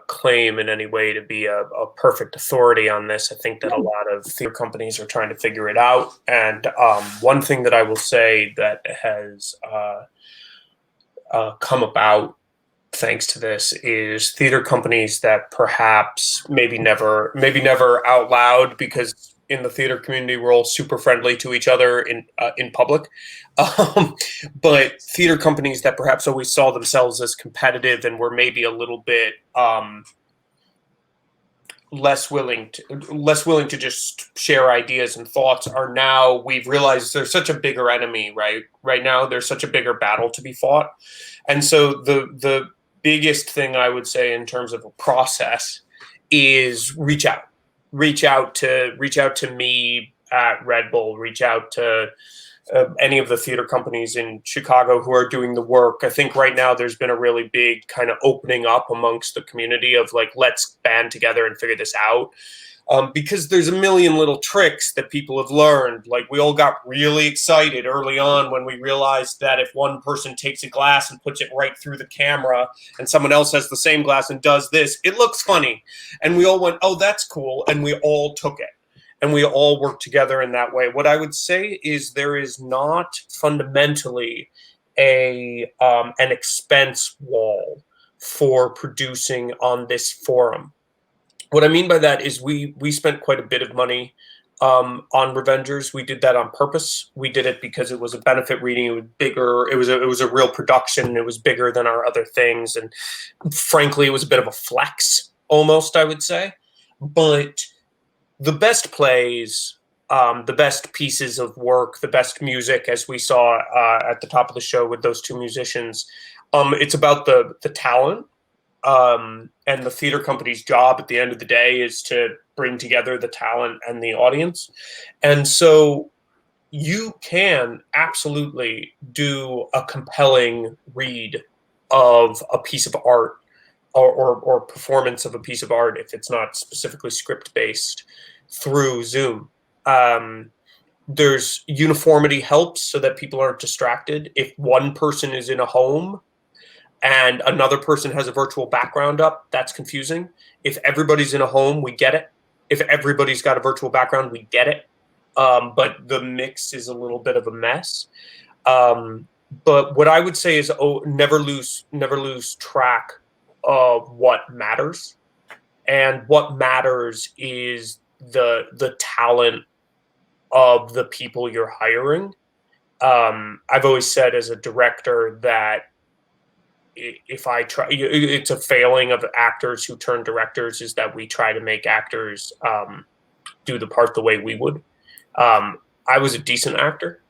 claim in any way to be a perfect authority on this. I think that a lot of theater companies are trying to figure it out. And one thing that I will say that has come about thanks to this is theater companies that perhaps maybe never out loud, because in the theater community we're all super friendly to each other in public, but theater companies that perhaps always saw themselves as competitive and were maybe a little bit less willing to just share ideas and thoughts are now, we've realized there's such a bigger enemy right now. There's such a bigger battle to be fought. And so the biggest thing I would say in terms of a process is reach out to me at Red Bull, reach out to any of the theater companies in Chicago who are doing the work. I think right now there's been a really big kind of opening up amongst the community of like, let's band together and figure this out. Because there's a million little tricks that people have learned. Like, we all got really excited early on when we realized that if one person takes a glass and puts it right through the camera and someone else has the same glass and does this, it looks funny. And we all went, oh, that's cool. And we all took it. And we all work together in that way. What I would say is there is not fundamentally an expense wall for producing on this forum. What I mean by that is we spent quite a bit of money on Revengers. We did that on purpose. We did it because it was a benefit reading. It was bigger. It was a real production. It was bigger than our other things. And frankly, it was a bit of a flex almost, I would say. But the best plays, the best pieces of work, the best music, as we saw at the top of the show with those two musicians, it's about the talent. And the theater company's job at the end of the day is to bring together the talent and the audience. And so you can absolutely do a compelling read of a piece of art or performance of a piece of art, if it's not specifically script based, through Zoom. There's uniformity helps so that people aren't distracted. If one person is in a home and another person has a virtual background up, that's confusing. If everybody's in a home, we get it. If everybody's got a virtual background, we get it. But the mix is a little bit of a mess. But what I would say is, never lose track of what matters. And what matters is the talent of the people you're hiring. I've always said as a director that if I try, it's a failing of actors who turn directors, is that we try to make actors do the part the way we would. I was a decent actor.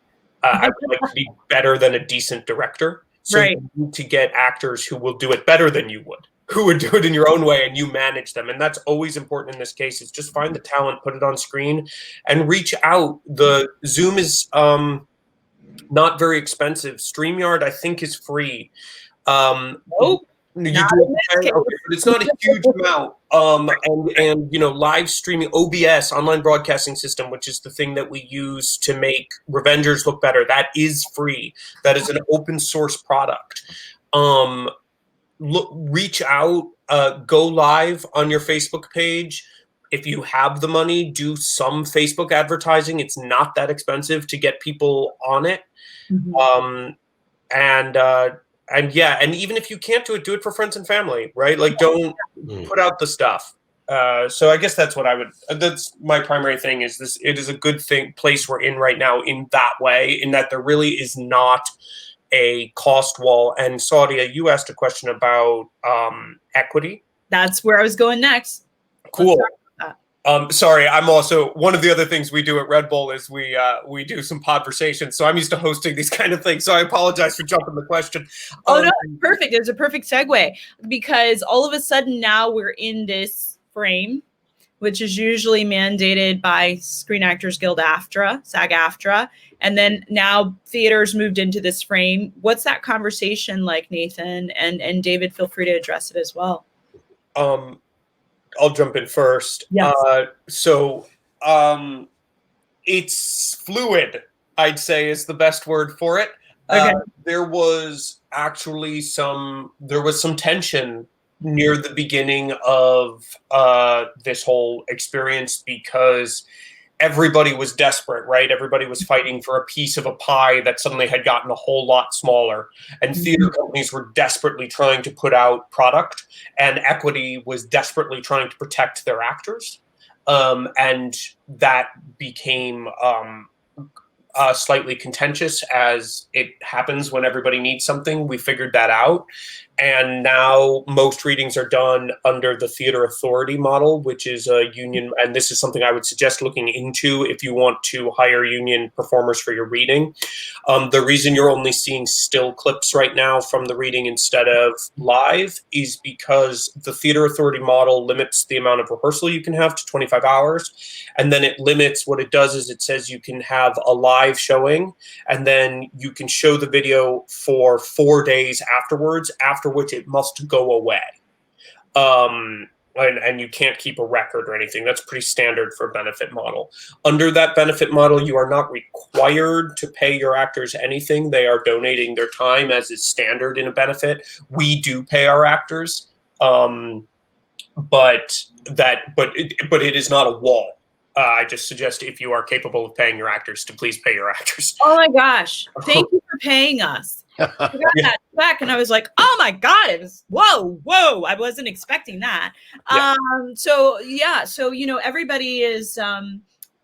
I would like to be better than a decent director. So right. You need to get actors who will do it better than you would, who would do it in your own way, and you manage them. And that's always important in this case, is just find the talent, put it on screen, and reach out. The Zoom is not very expensive. StreamYard, I think, is free. Nope. You do it, okay, but it's not a huge amount. And live streaming, OBS, online broadcasting system, which is the thing that we use to make Revengers look better, that is free. That is an open source product. Reach out, go live on your Facebook page. If you have the money, do some Facebook advertising. It's not that expensive to get people on it. Mm-hmm. And even if you can't do it for friends and family, right? Like, don't put out the stuff. So I guess that's my primary thing is this. It is a good place we're in right now in that way, in that there really is not a cost wall. And Saudia, you asked a question about equity. That's where I was going next. Cool. Sorry, I'm also one of the other things we do at Red Bull is we do some podversations. So I'm used to hosting these kind of things. So I apologize for jumping the question. Oh no, perfect. It's a perfect segue because all of a sudden now we're in this frame, which is usually mandated by Screen Actors Guild AFTRA, SAG-AFTRA, and then now theaters moved into this frame. What's that conversation like, Nathan? And David, feel free to address it as well. I'll jump in first. Yes. It's fluid, I'd say is the best word for it. Okay. There was actually some tension near the beginning of this whole experience because everybody was desperate, right? Everybody was fighting for a piece of a pie that suddenly had gotten a whole lot smaller. And theater companies were desperately trying to put out product, and equity was desperately trying to protect their actors. And that became slightly contentious, as it happens when everybody needs something. We figured that out. And now most readings are done under the theater authority model, which is a union. And this is something I would suggest looking into if you want to hire union performers for your reading. The reason you're only seeing still clips right now from the reading instead of live is because the theater authority model limits the amount of rehearsal you can have to 25 hours. And then it limits, what it does is it says you can have a live showing, and then you can show the video for 4 days afterwards, after which it must go away. And you can't keep a record or anything. That's pretty standard for a benefit model. Under that benefit model, you are not required to pay your actors anything. They are donating their time, as is standard in a benefit. We do pay our actors, but it is not a wall. I just suggest, if you are capable of paying your actors, to please pay your actors. Oh my gosh. Thank you for paying us. I got that back and I was like, oh my God, it was whoa. I wasn't expecting that. Yeah. So everybody is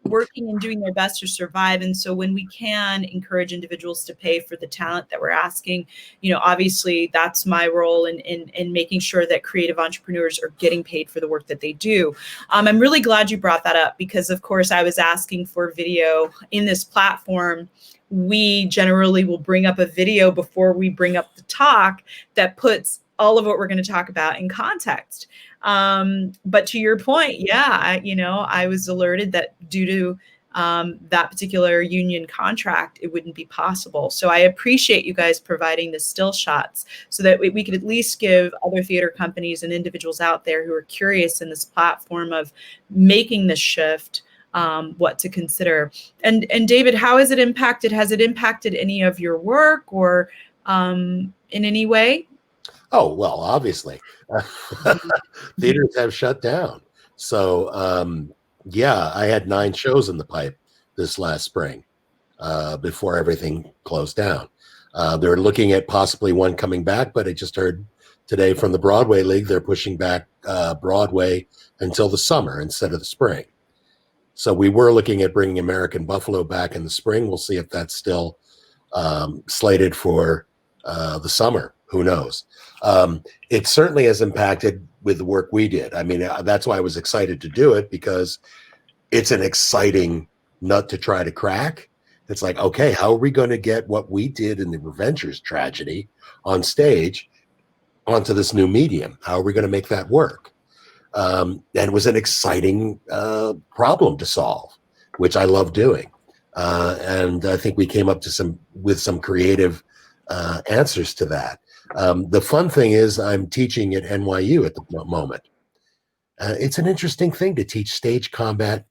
working and doing their best to survive. And so when we can encourage individuals to pay for the talent that we're asking, obviously that's my role in making sure that creative entrepreneurs are getting paid for the work that they do. I'm really glad you brought that up because, of course, I was asking for video in this platform. We generally will bring up a video before we bring up the talk that puts all of what we're going to talk about in context. But to your point, I was alerted that due to that particular union contract, it wouldn't be possible. So I appreciate you guys providing the still shots so that we could at least give other theater companies and individuals out there who are curious in this platform of making this shift what to consider. And David, how has it impacted? Has it impacted any of your work or in any way? Oh, well, obviously. Theaters have shut down. So, I had 9 shows in the pipe this last spring before everything closed down. They're looking at possibly one coming back, but I just heard today from the Broadway League, they're pushing back Broadway until the summer instead of the spring. So we were looking at bringing American Buffalo back in the spring. We'll see if that's still slated for the summer. Who knows? It certainly has impacted with the work we did. I mean, that's why I was excited to do it, because it's an exciting nut to try to crack. It's like, okay, how are we going to get what we did in the Revengers tragedy on stage onto this new medium? How are we going to make that work? And it was an exciting problem to solve, which I love doing. And I think we came up with some creative answers to that. The fun thing is I'm teaching at NYU at the moment. It's an interesting thing to teach stage combat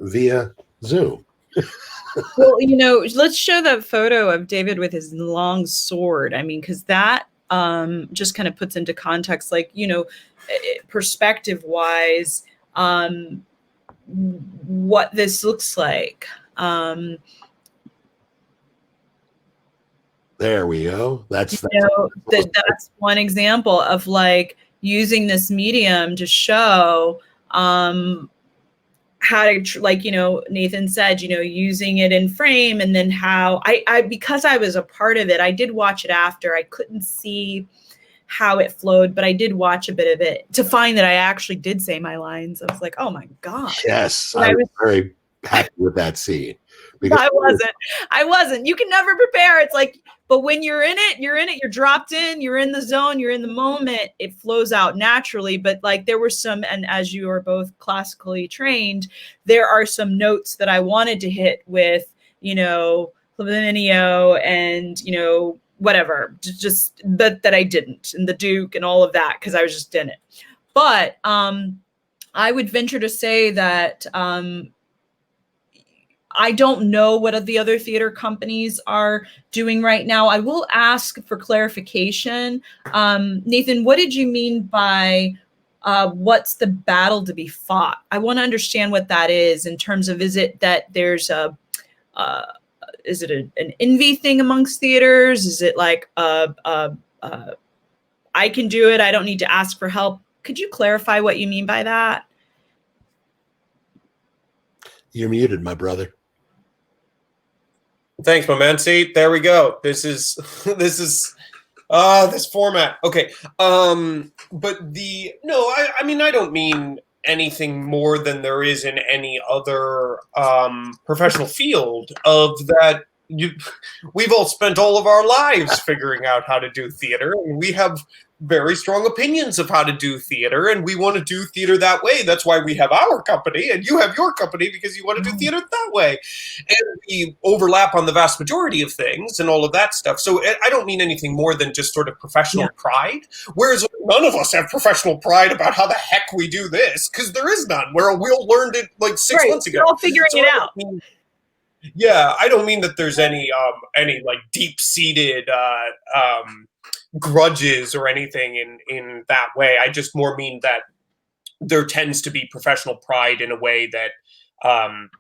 via Zoom. Well, let's show that photo of David with his long sword. I mean, because that just kind of puts into context, perspective wise, what this looks like. There we go. That's one example of using this medium to show how to, Nathan said, using it in frame, and then how I because I was a part of it, I did watch it after. I couldn't see how it flowed, but I did watch a bit of it to find that I actually did say my lines. I was like, oh my God. Yes, And I was very happy with that scene. Because I wasn't. You can never prepare. It's like, but when you're in it, you're dropped in, you're in the zone, you're in the moment, it flows out naturally. But like there were some, and as you are both classically trained, there are some notes that I wanted to hit with, Flaminio and, whatever, just that I didn't, and the Duke and all of that, because I was just in it. But I would venture to say that I don't know what the other theater companies are doing right now. I will ask for clarification. Nathan, what did you mean by what's the battle to be fought? I want to understand what that is in terms of, is it that there's is it an envy thing amongst theaters? Is it like I can do it, I don't need to ask for help? Could you clarify what you mean by that? You're muted, my brother. Thanks, my man. See, there we go. This is this format. Okay. But I mean, I don't mean anything more than there is in any other professional field of that. We've all spent all of our lives figuring out how to do theater, and we have very strong opinions of how to do theater, and we want to do theater that way. That's why we have our company, and you have your company because you want to do theater that way. And we overlap on the vast majority of things and all of that stuff. So I don't mean anything more than just sort of professional pride, whereas none of us have professional pride about how the heck we do this, because there is none. We all learned it like 6 months ago. We're all figuring it out. I don't mean that there's any like deep-seated grudges or anything in that way. I just more mean that there tends to be professional pride in a way that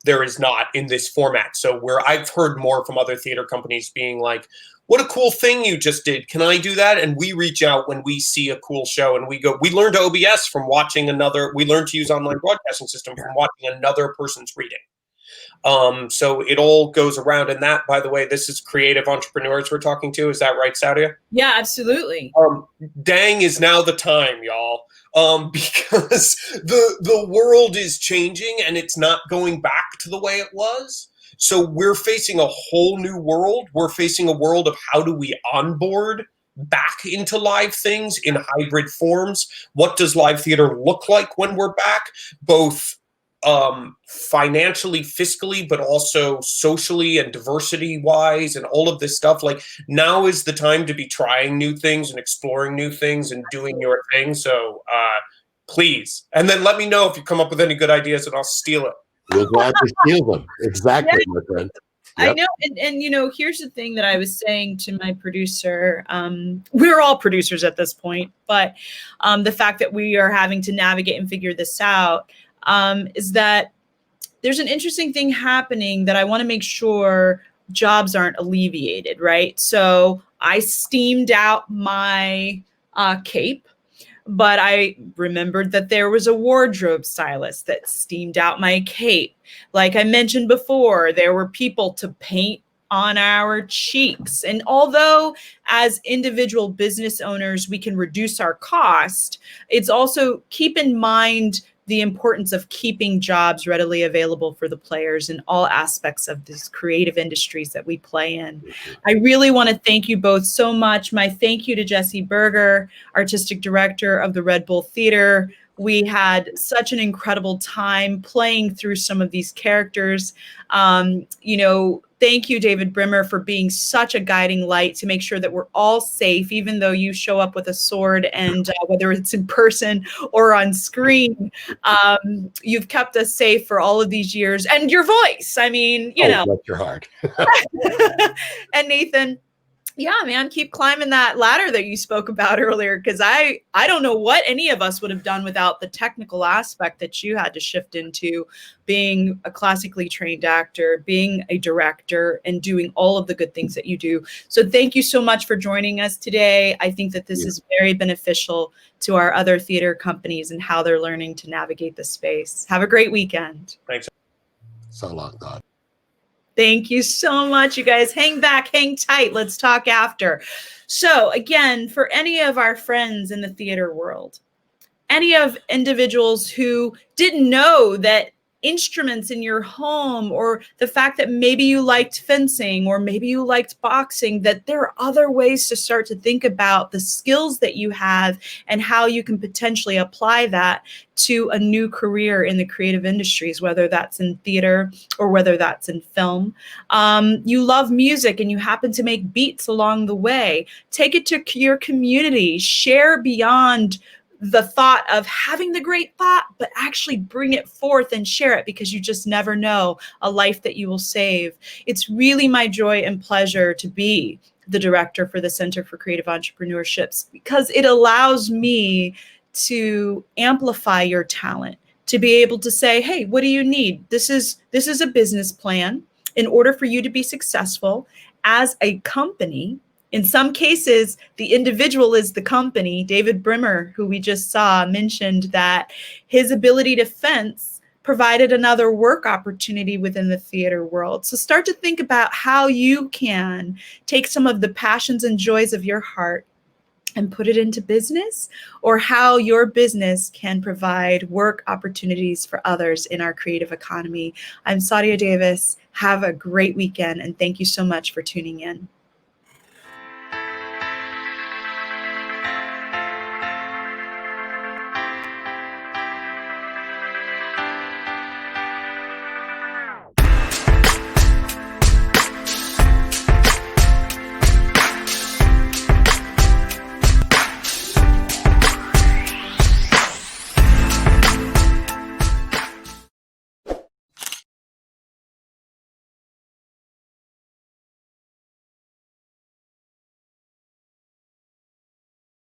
there is not in this format. So where I've heard more from other theater companies being like, what a cool thing you just did. Can I do that? And we reach out when we see a cool show and we learned OBS from watching we learned to use online broadcasting system from watching another person's reading. So it all goes around. And that, by the way, this is creative entrepreneurs we're talking to. Is that right, Saudia? Yeah, absolutely. Dang is now the time, y'all. Because the world is changing and it's not going back to the way it was. So we're facing a whole new world. We're facing a world of how do we onboard back into live things in hybrid forms? What does live theater look like when we're back? Both financially, fiscally, but also socially and diversity wise and all of this stuff. Like now is the time to be trying new things and exploring new things and doing your thing. So please. And then let me know if you come up with any good ideas and I'll steal it. We're glad to steal them. Exactly, my friend. Yep. I know. And here's the thing that I was saying to my producer. We're all producers at this point, but the fact that we are having to navigate and figure this out is that there's an interesting thing happening that I want to make sure jobs aren't alleviated, right? So I steamed out my cape, but I remembered that there was a wardrobe stylist that steamed out my cape. Like I mentioned before, there were people to paint on our cheeks. And although as individual business owners, we can reduce our cost, it's also keep in mind the importance of keeping jobs readily available for the players in all aspects of these creative industries that we play in. I really want to thank you both so much. My thank you to Jesse Berger, Artistic Director of the Red Bull Theater. We had such an incredible time playing through some of these characters. Thank you, David Brimmer, for being such a guiding light to make sure that we're all safe, even though you show up with a sword and whether it's in person or on screen, you've kept us safe for all of these years. And your voice, I mean, bless your heart. And Nathan, yeah, man, keep climbing that ladder that you spoke about earlier, because I don't know what any of us would have done without the technical aspect that you had to shift into, being a classically trained actor, being a director, and doing all of the good things that you do. So thank you so much for joining us today. I think that this is very beneficial to our other theater companies and how they're learning to navigate the space. Have a great weekend. Thanks. So long, God. Thank you so much, you guys. Hang back, hang tight. Let's talk after. So again, for any of our friends in the theater world, any of individuals who didn't know that instruments in your home, or the fact that maybe you liked fencing or maybe you liked boxing, that there are other ways to start to think about the skills that you have and how you can potentially apply that to a new career in the creative industries, whether that's in theater or whether that's in film. You love music and you happen to make beats along the way. Take it to your community, share beyond the thought of having the great thought, but actually bring it forth and share it, because you just never know a life that you will save. It's really my joy and pleasure to be the director for the Center for Creative Entrepreneurships, because it allows me to amplify your talent, to be able to say, hey, what do you need? This is a business plan in order for you to be successful as a company. In some cases, the individual is the company. David Brimmer, who we just saw, mentioned that his ability to fence provided another work opportunity within the theater world. So start to think about how you can take some of the passions and joys of your heart and put it into business, or how your business can provide work opportunities for others in our creative economy. I'm Sadia Davis. Have a great weekend, and thank you so much for tuning in.